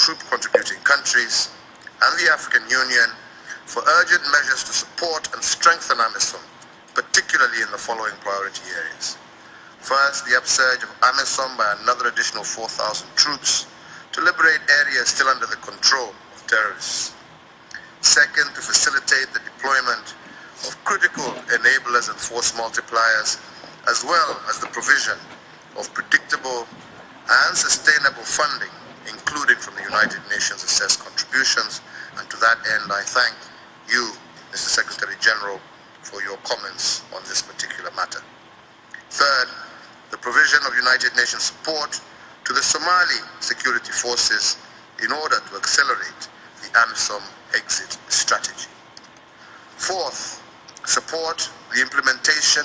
troop contributing countries and the African Union for urgent measures to support and strengthen AMISOM, particularly in the following priority areas. First, the upsurge of AMISOM by another additional 4,000 troops to liberate areas still under the control of terrorists. Second, to facilitate the deployment of critical enablers and force multipliers, as well as the provision of predictable and sustainable funding, including from the United Nations assessed contributions. And to that end, I thank you, Mr. Secretary General, for your comments on this particular matter. Third, the provision of United Nations support to the Somali security forces in order to accelerate the AMISOM exit strategy. Fourth, support the implementation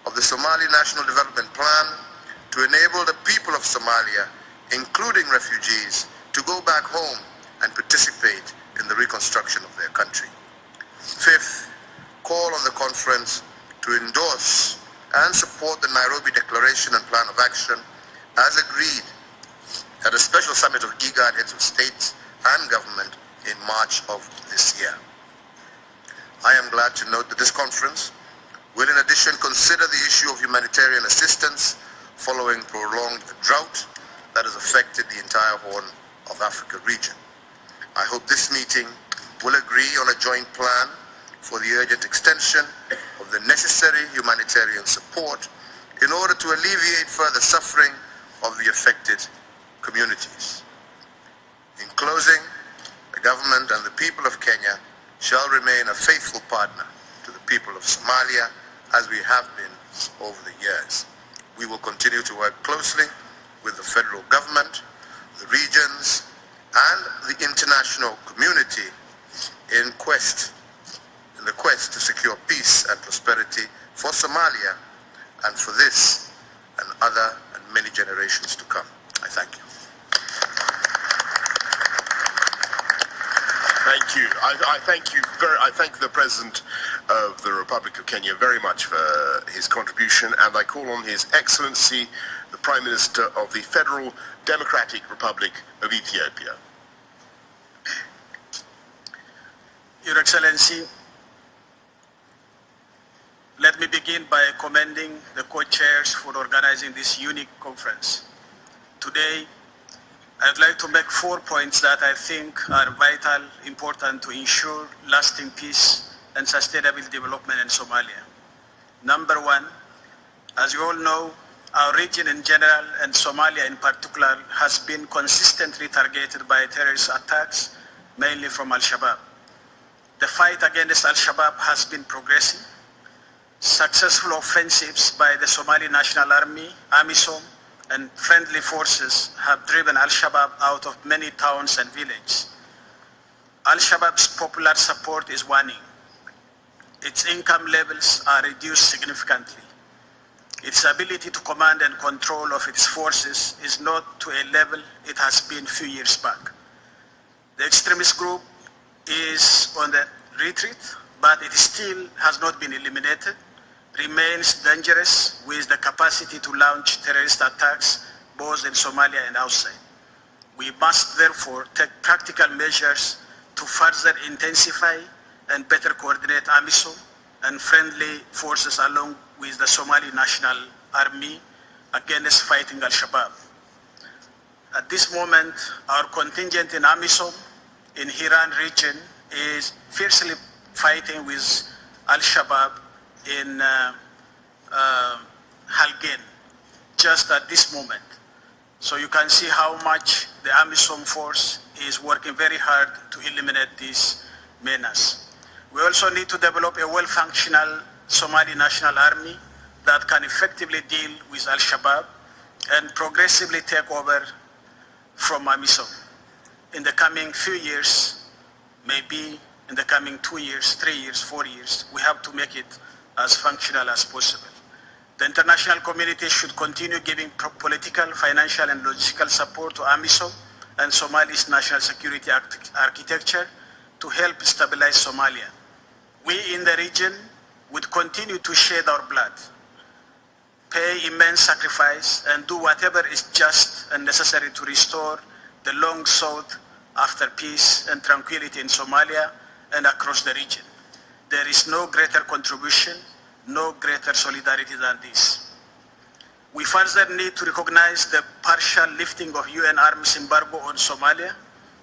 of the Somali National Development Plan to enable the people of Somalia, including refugees, to go back home and participate in the reconstruction of their country. Fifth, call on the conference to endorse and support the Nairobi Declaration and Plan of Action as agreed at a special summit of IGAD heads of state and government in March of this year. I am glad to note that this conference will in addition consider the issue of humanitarian assistance following prolonged drought that has affected the entire Horn of Africa region. I hope this meeting will agree on a joint plan for the urgent extension of the necessary humanitarian support in order to alleviate further suffering of the affected communities. In closing, the government and the people of Kenya shall remain a faithful partner to the people of Somalia as we have been over the years. We will continue to work closely with the federal government, the regions, and the international community in the quest to secure peace and prosperity for Somalia and for this and other and many generations to come. I thank you. Thank you. I thank you I thank the President of the Republic of Kenya very much for his contribution, and I call on His Excellency, the Prime Minister of the Federal Democratic Republic of Ethiopia. Your Excellency, let me begin by commending the co-chairs for organizing this unique conference. Today, I'd like to make 4 points that I think are vital, important to ensure lasting peace and sustainable development in Somalia. Number one, as you all know, our region in general and Somalia in particular has been consistently targeted by terrorist attacks, mainly from Al-Shabaab. The fight against Al-Shabaab has been progressing. Successful offensives by the Somali National Army, AMISOM, and friendly forces have driven Al-Shabaab out of many towns and villages. Al-Shabaab's popular support is waning. Its income levels are reduced significantly. Its ability to command and control of its forces is not to a level it has been a few years back. The extremist group is on the retreat, but it still has not been eliminated, remains dangerous with the capacity to launch terrorist attacks both in Somalia and outside. We must therefore take practical measures to further intensify and better coordinate AMISOM and friendly forces along with the Somali National Army against fighting Al-Shabaab. At this moment, our contingent in AMISOM in Hiran region is fiercely fighting with Al-Shabaab in Halgen, just at this moment. So you can see how much the AMISOM force is working very hard to eliminate this menace. We also need to develop a well-functional Somali National Army that can effectively deal with Al-Shabaab and progressively take over from AMISOM. In the coming few years, maybe in the coming 2 years, 3 years, 4 years, we have to make it as functional as possible. The international community should continue giving political, financial, and logistical support to AMISOM and Somalia's national security architecture to help stabilize Somalia. We in the region would continue to shed our blood, pay immense sacrifice, and do whatever is just and necessary to restore the long-sought after peace and tranquility in Somalia and across the region. There is no greater contribution, no greater solidarity than this. We further need to recognize the partial lifting of UN arms embargo on Somalia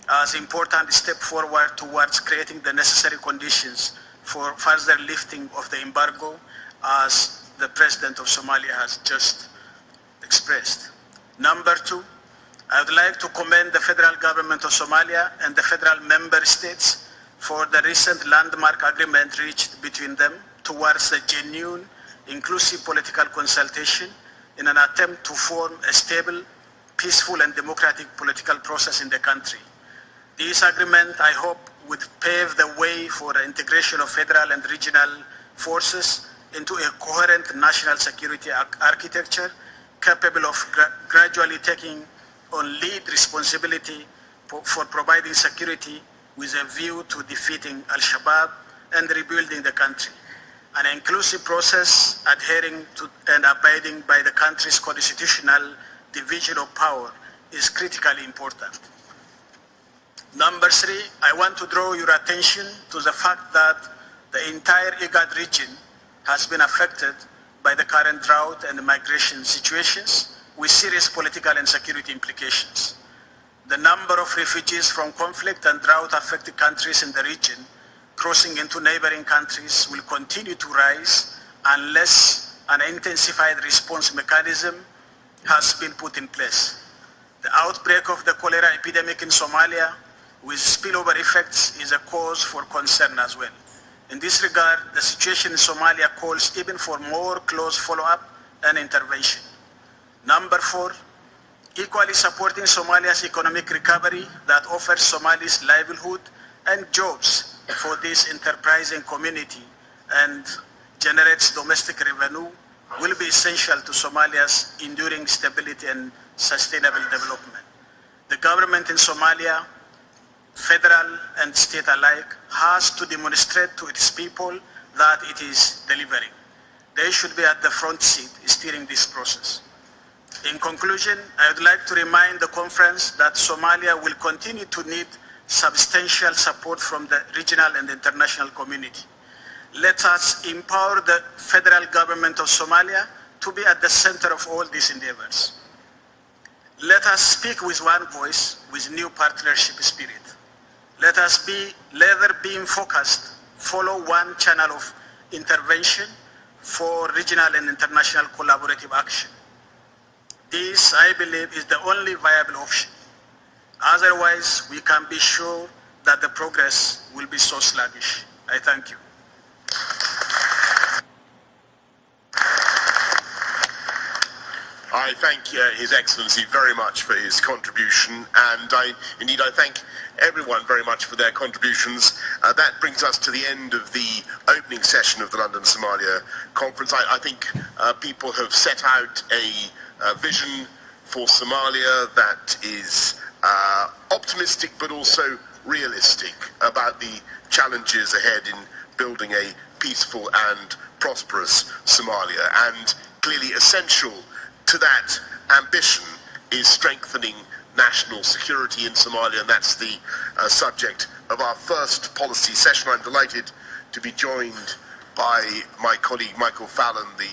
as an important step forward towards creating the necessary conditions for further lifting of the embargo, as the President of Somalia has just expressed. Number two, I would like to commend the federal government of Somalia and the federal member states for the recent landmark agreement reached between them towards a genuine, inclusive political consultation in an attempt to form a stable, peaceful and democratic political process in the country. This agreement, I hope, would pave the way for the integration of federal and regional forces into a coherent national security architecture capable of gradually taking on lead responsibility for providing security with a view to defeating Al-Shabaab and rebuilding the country. An inclusive process adhering to and abiding by the country's constitutional division of power is critically important. Number three, I want to draw your attention to the fact that the entire IGAD region has been affected by the current drought and migration situations with serious political and security implications. The number of refugees from conflict and drought-affected countries in the region crossing into neighboring countries will continue to rise unless an intensified response mechanism has been put in place. The outbreak of the cholera epidemic in Somalia with spillover effects is a cause for concern as well. In this regard, the situation in Somalia calls even for more close follow-up and intervention. Number four, equally supporting Somalia's economic recovery that offers Somalis livelihood and jobs for this enterprising community and generates domestic revenue will be essential to Somalia's enduring stability and sustainable development. The government in Somalia, federal and state alike, has to demonstrate to its people that it is delivering. They should be at the front seat steering this process. In conclusion, I would like to remind the conference that Somalia will continue to need substantial support from the regional and international community. Let us empower the federal government of Somalia to be at the center of all these endeavors. Let us speak with one voice, with new partnership spirit. Let us be laser beam focused, follow one channel of intervention for regional and international collaborative action. This, I believe, is the only viable option. Otherwise, we can be sure that the progress will be so sluggish. I thank you. I thank His Excellency very much for his contribution, and I thank everyone very much for their contributions. That brings us to the end of the opening session of the London Somalia Conference. I think people have set out a vision for Somalia that is optimistic but also realistic about the challenges ahead in building a peaceful and prosperous Somalia. And clearly essential to that ambition is strengthening national security in Somalia, and that's the subject of our first policy session. I'm delighted to be joined by my colleague Michael Fallon, the